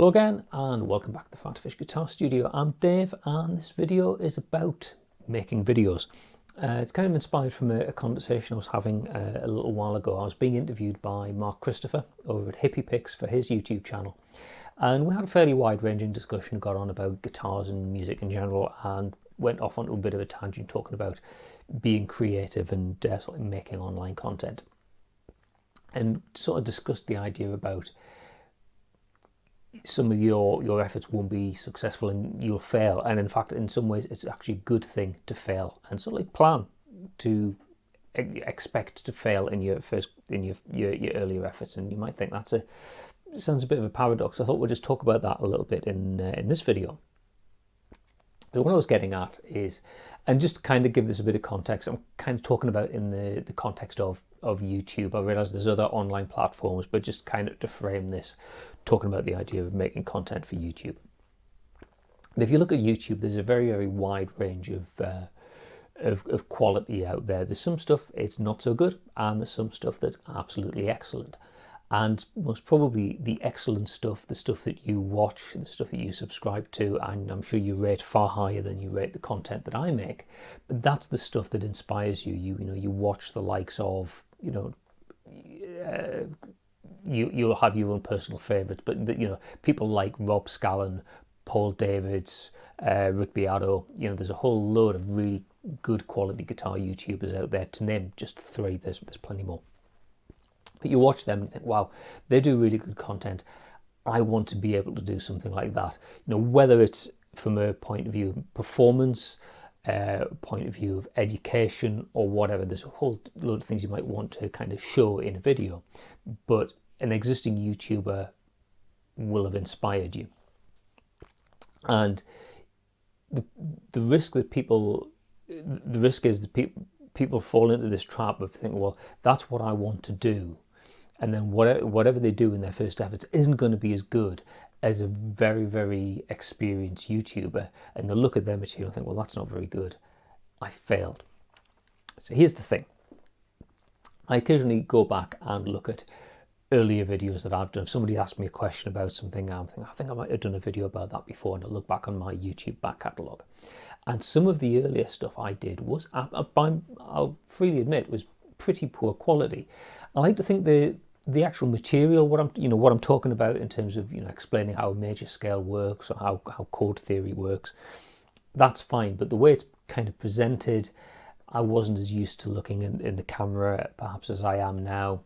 Hello again and welcome back to the PhatPhish Guitar Studio. I'm Dave and this video is about making videos. It's kind of inspired from a conversation I was having a little while ago. I was being interviewed by Mark Christopher over at Hippie Picks for his YouTube channel, and we had a fairly wide-ranging discussion, got on about guitars and music in general, and went off onto a bit of a tangent talking about being creative and sort of making online content, and sort of discussed the idea about some of your efforts won't be successful and you'll fail, and in fact in some ways it's actually a good thing to fail, and sort of like plan to expect to fail in your earlier efforts. And you might think sounds a bit of a paradox. I thought we'll just talk about that a little bit in this video. So what I was getting at is, and just to kind of give this a bit of context, I'm kind of talking about in the context of YouTube. I realise there's other online platforms, but just kind of to frame this, talking about the idea of making content for YouTube. And if you look at YouTube, there's a very, very wide range of quality out there. There's some stuff it's not so good, and there's some stuff that's absolutely excellent. And most probably the excellent stuff, the stuff that you watch, the stuff that you subscribe to, and I'm sure you rate far higher than you rate the content that I make. But that's the stuff that inspires you. You watch the likes of, you'll have your own personal favourites, but people like Rob Scallon, Paul Davids, Rick Beato. There's a whole load of really good quality guitar YouTubers out there. To name just three, there's plenty more. But you watch them and you think, wow, they do really good content. I want to be able to do something like that. Whether it's from a point of view of performance, point of view of education, or whatever. There's a whole load of things you might want to kind of show in a video, but an existing YouTuber will have inspired you. And the risk is that people fall into this trap of thinking, well, that's what I want to do, and then whatever they do in their first efforts isn't going to be as good as a very, very experienced YouTuber, and they'll look at their material and think, well, that's not very good, I failed. So here's the thing. I occasionally go back and look at earlier videos that I've done. If somebody asked me a question about something, I'm thinking, I think I might have done a video about that before, and I look back on my YouTube back catalogue. And some of the earlier stuff I did was, I'll freely admit, was pretty poor quality. I like to think the actual material, what I'm talking about in terms of explaining how a major scale works or how chord theory works, that's fine. But the way it's kind of presented, I wasn't as used to looking in the camera perhaps as I am now.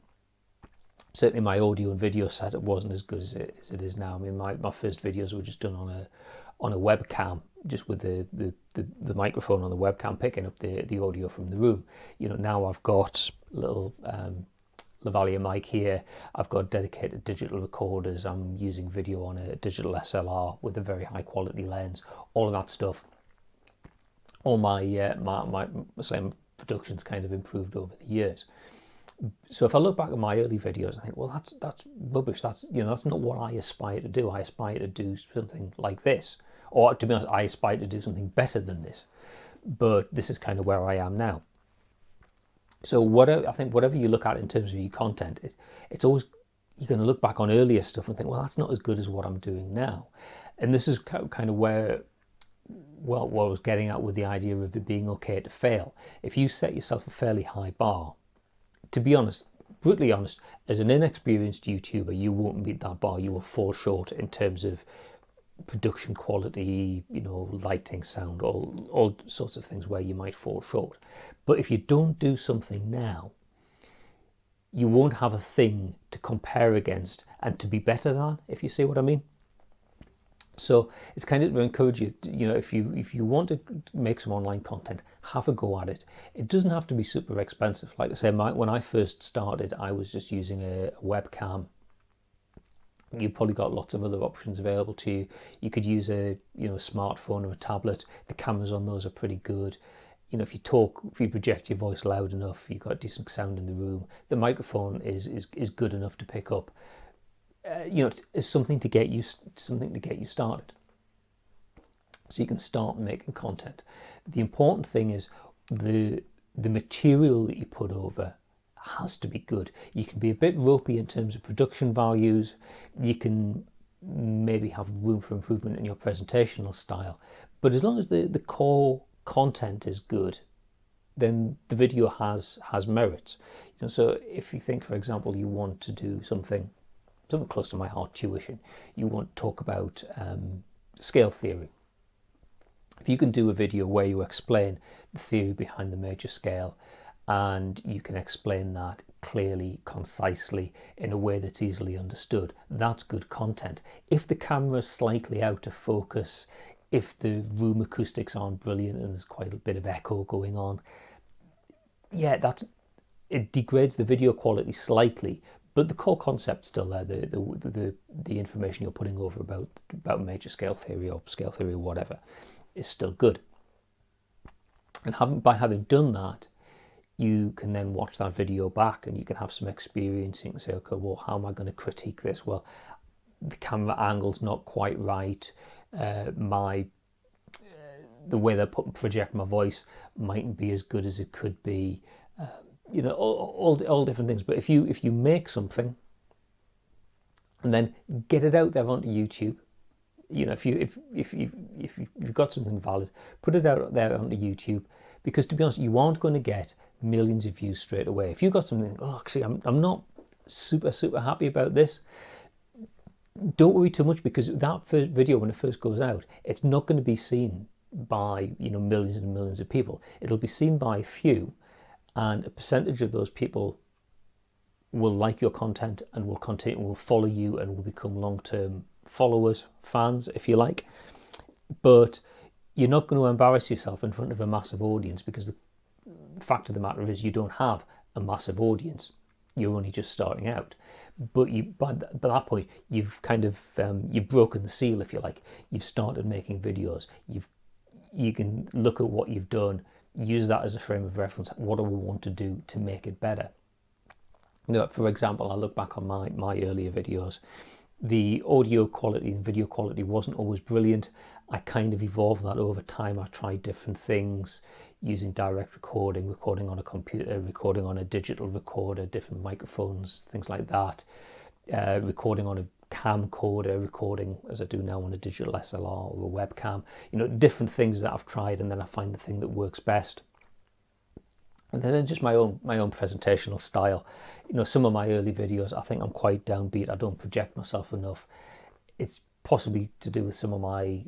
Certainly my audio and video setup wasn't as good as it is now. I mean, my first videos were just done on a webcam, just with the microphone on the webcam picking up the audio from the room. Now I've got a little lavalier mic here. I've got dedicated digital recorders. I'm using video on a digital SLR with a very high quality lens. All of that stuff. All my production's kind of improved over the years. So if I look back at my early videos, I think, well, that's rubbish. That's not what I aspire to do. I aspire to do something like this, or to be honest, I aspire to do something better than this. But this is kind of where I am now. So whatever you look at in terms of your content, it's always, you're going to look back on earlier stuff and think, well, that's not as good as what I'm doing now. And this is kind of where, well, what I was getting at with the idea of it being okay to fail. If you set yourself a fairly high bar, to be honest, brutally honest, as an inexperienced YouTuber, you won't meet that bar. You will fall short in terms of production quality, lighting, sound, all sorts of things where you might fall short. But if you don't do something now, you won't have a thing to compare against and to be better than, if you see what I mean. So it's kind of to encourage you, if you want to make some online content, have a go at it. It doesn't have to be super expensive. Like I say, when I first started, I was just using a webcam. You've probably got lots of other options available to you. You could use a smartphone or a tablet. The cameras on those are pretty good. If you project your voice loud enough, you've got decent sound in the room. The microphone is good enough to pick up. It's something to get you started, so you can start making content. The important thing is the material that you put over has to be good. You can be a bit ropey in terms of production values. You can maybe have room for improvement in your presentational style. But as long as the core content is good, then the video has merit. So if you think, for example, you want to do something close to my heart, tuition, you want to talk about scale theory. If you can do a video where you explain the theory behind the major scale, and you can explain that clearly, concisely, in a way that's easily understood, that's good content. If the camera's slightly out of focus, if the room acoustics aren't brilliant and there's quite a bit of echo going on, yeah, it degrades the video quality slightly, but the core concept's still there. The information you're putting over about major scale theory or whatever is still good. And by having done that, you can then watch that video back and you can have some experience. You can say, okay, well, how am I going to critique this? Well, the camera angle's not quite right. The way they project my voice mightn't be as good as it could be. All different things. But if you make something and then get it out there onto YouTube, if you've got something valid, put it out there onto YouTube, because to be honest, you aren't going to get millions of views straight away. If you've got something, actually, I'm not super happy about this, don't worry too much, because that first video, when it first goes out, it's not going to be seen by millions and millions of people. It'll be seen by a few, and a percentage of those people will like your content and will follow you and will become long-term followers, fans, if you like. But you're not going to embarrass yourself in front of a massive audience, because the fact of the matter is you don't have a massive audience. You're only just starting out. But by that point, you've kind of you've broken the seal, if you like. You've started making videos. You can look at what you've done, use that as a frame of reference. What do we want to do to make it better? For example, I look back on my earlier videos. The audio quality and video quality wasn't always brilliant. I kind of evolved that over time. I tried different things, using direct recording on a computer, recording on a digital recorder, different microphones, things like that, recording on a camcorder, recording as I do now on a digital SLR or a webcam, different things that I've tried, and then I find the thing that works best. And then just my own presentational style. Some of my early videos, I think I'm quite downbeat. I don't project myself enough. It's possibly to do with some of my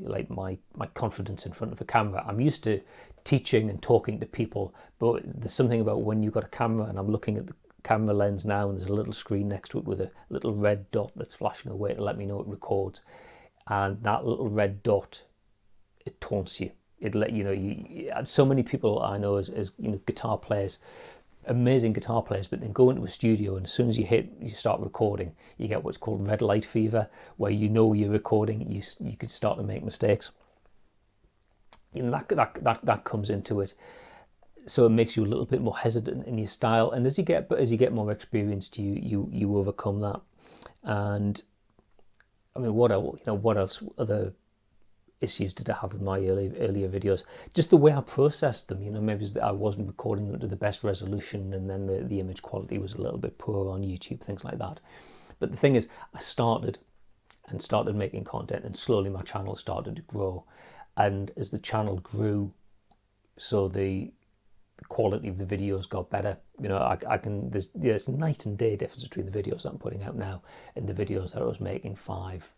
confidence in front of a camera. I'm used to teaching and talking to people, but there's something about when you've got a camera, and I'm looking at the camera lens now, and there's a little screen next to it with a little red dot that's flashing away to let me know it records. And that little red dot, it taunts you. It let so many people I know as guitar players, amazing guitar players, but then go into a studio, and as soon as you start recording, you get what's called red light fever, where you're recording, you could start to make mistakes. That comes into it, so it makes you a little bit more hesitant in your style. And as you get more experienced, you overcome that. And I mean, what else other issues did I have with my earlier videos? Just the way I processed them. Maybe I wasn't recording them to the best resolution, and then the image quality was a little bit poor on YouTube, things like that. But the thing is, I started making content, and slowly my channel started to grow. And as the channel grew, so the quality of the videos got better. There's night and day difference between the videos that I'm putting out now and the videos that I was making 5,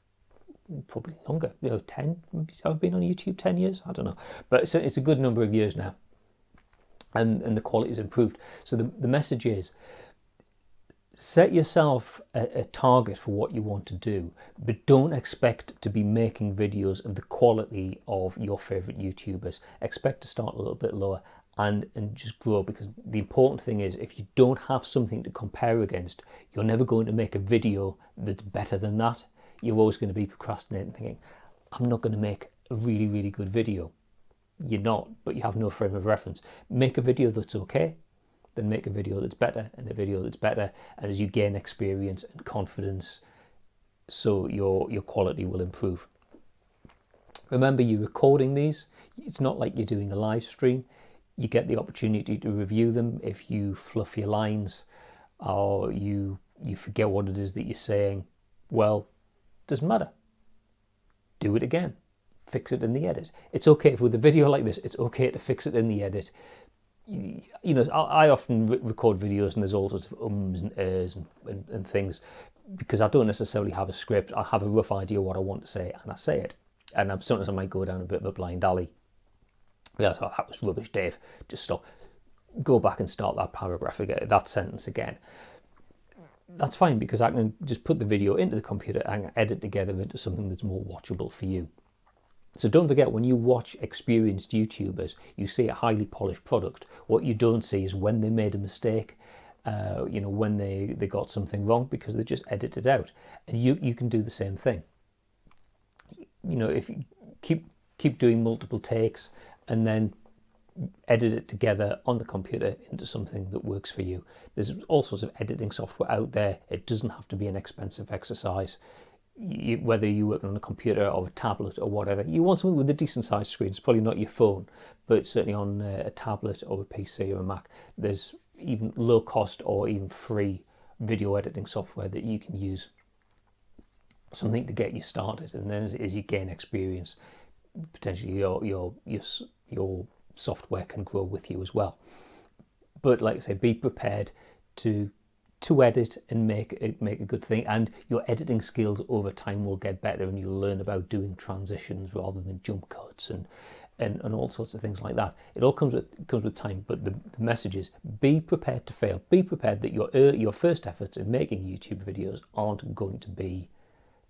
probably longer, 10, maybe. I've been on YouTube 10 years, I don't know, but it's a good number of years now, and the quality's improved. So the message is, set yourself a target for what you want to do, but don't expect to be making videos of the quality of your favorite YouTubers. Expect to start a little bit lower and just grow, because the important thing is, if you don't have something to compare against, you're never going to make a video that's better than that. You're always going to be procrastinating, thinking, I'm not going to make a really, really good video. You're not, but you have no frame of reference. Make a video that's okay, then make a video that's better, and a video that's better. And as you gain experience and confidence, so your quality will improve. Remember, you're recording these. It's not like you're doing a live stream. You get the opportunity to review them. If you fluff your lines, or you forget what it is that you're saying, well, doesn't matter. do it again, fix it in the edit. It's okay if with a video like this, it's okay to fix it in the edit. You know, I often record videos and there's all sorts of ums and ers and things, because I don't necessarily have a script. I have a rough idea what I want to say and I say it. And sometimes I might go down a bit of a blind alley. Yeah, so that was rubbish, Dave. Just stop. Go back and start that paragraph again, that sentence again. That's fine, because I can just put the video into the computer and edit together into something that's more watchable for you. So don't forget, when you watch experienced YouTubers, you see a highly polished product. What you don't see is when they made a mistake, you know, when they got something wrong, because they just edited it out. And you can do the same thing. You know, if you keep doing multiple takes and then edit it together on the computer into something that works for you. There's all sorts of editing software out there. It doesn't have to be an expensive exercise. Whether you're working on a computer or a tablet or whatever, you want something with a decent sized screen. It's probably not your phone, but certainly on a tablet or a PC or a Mac, there's even low cost or even free video editing software that you can use. Something to get you started, and then as you gain experience, potentially your software can grow with you as well. But like I say, be prepared to edit and make a good thing, and your editing skills over time will get better, and you'll learn about doing transitions rather than jump cuts and all sorts of things like that. It all comes with time, but the message is be prepared to fail. Be prepared that your first efforts in making YouTube videos aren't going to be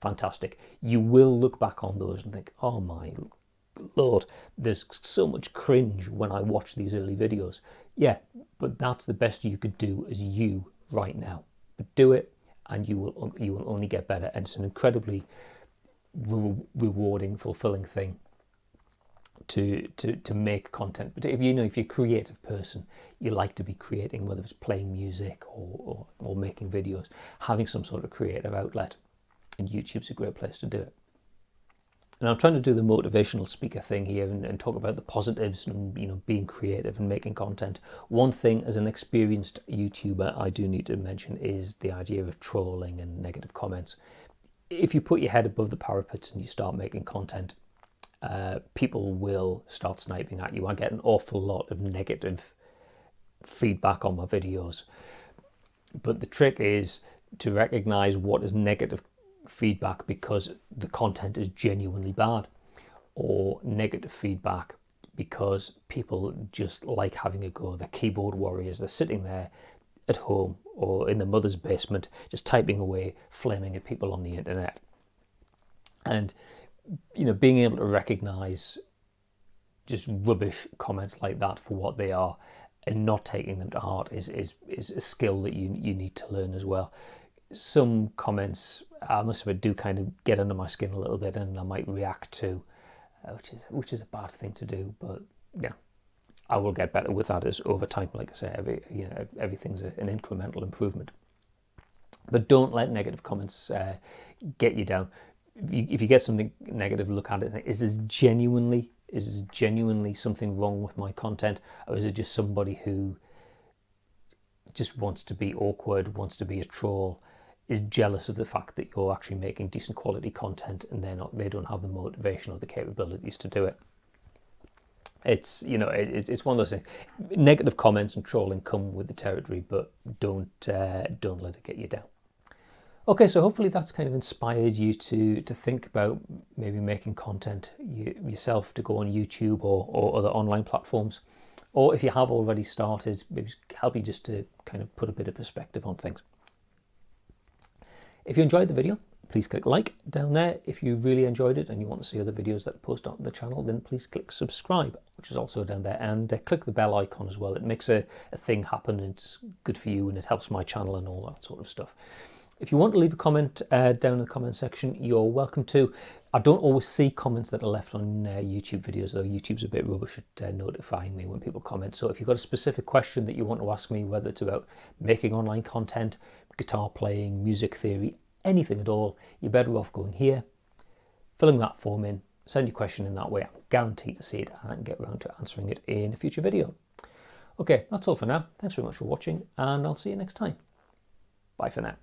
fantastic. You will look back on those and think, oh my Lord, there's so much cringe when I watch these early videos. Yeah, but that's the best you could do as you right now. But do it, and you will only get better. And it's an incredibly rewarding, fulfilling thing to make content. But if you're a creative person, you like to be creating, whether it's playing music or making videos, having some sort of creative outlet, and YouTube's a great place to do it. And I'm trying to do the motivational speaker thing here and talk about the positives and, you know, being creative and making content. One thing as an experienced YouTuber I do need to mention is the idea of trolling and negative comments. If you put your head above the parapet and you start making content, people will start sniping at you. I get an awful lot of negative feedback on my videos. But the trick is to recognize what is negative feedback because the content is genuinely bad, or negative feedback because people just like having a go. They're keyboard warriors. They're sitting there at home or in the mother's basement just typing away, flaming at people on the internet. And, you know, being able to recognize just rubbish comments like that for what they are and not taking them to heart is a skill that you need to learn as well. Some comments, I must admit, do kind of get under my skin a little bit, and I might react to, which is a bad thing to do. But yeah, I will get better with that as over time. Like I say, everything's an incremental improvement. But don't let negative comments get you down. If you get something negative, look at it and think, is this genuinely something wrong with my content, or is it just somebody who just wants to be awkward, wants to be a troll, is jealous of the fact that you're actually making decent quality content, and they don't have the motivation or the capabilities to do it. It's, you know, it's one of those things. Negative comments and trolling come with the territory, but don't let it get you down. Okay, so hopefully that's kind of inspired you to think about maybe making content yourself to go on YouTube or other online platforms. Or if you have already started, maybe help you just to kind of put a bit of perspective on things. If you enjoyed the video, please click like down there. If you really enjoyed it and you want to see other videos that post on the channel, then please click subscribe, which is also down there, and click the bell icon as well. It makes a thing happen, and it's good for you, and it helps my channel and all that sort of stuff. If you want to leave a comment down in the comment section, you're welcome to. I don't always see comments that are left on YouTube videos, though. YouTube's a bit rubbish at notifying me when people comment. So if you've got a specific question that you want to ask me, whether it's about making online content, guitar playing, music theory, anything at all, you're better off going here, filling that form in, send your question in that way. I'm guaranteed to see it, and I can get around to answering it in a future video. Okay, that's all for now. Thanks very much for watching, and I'll see you next time. Bye for now.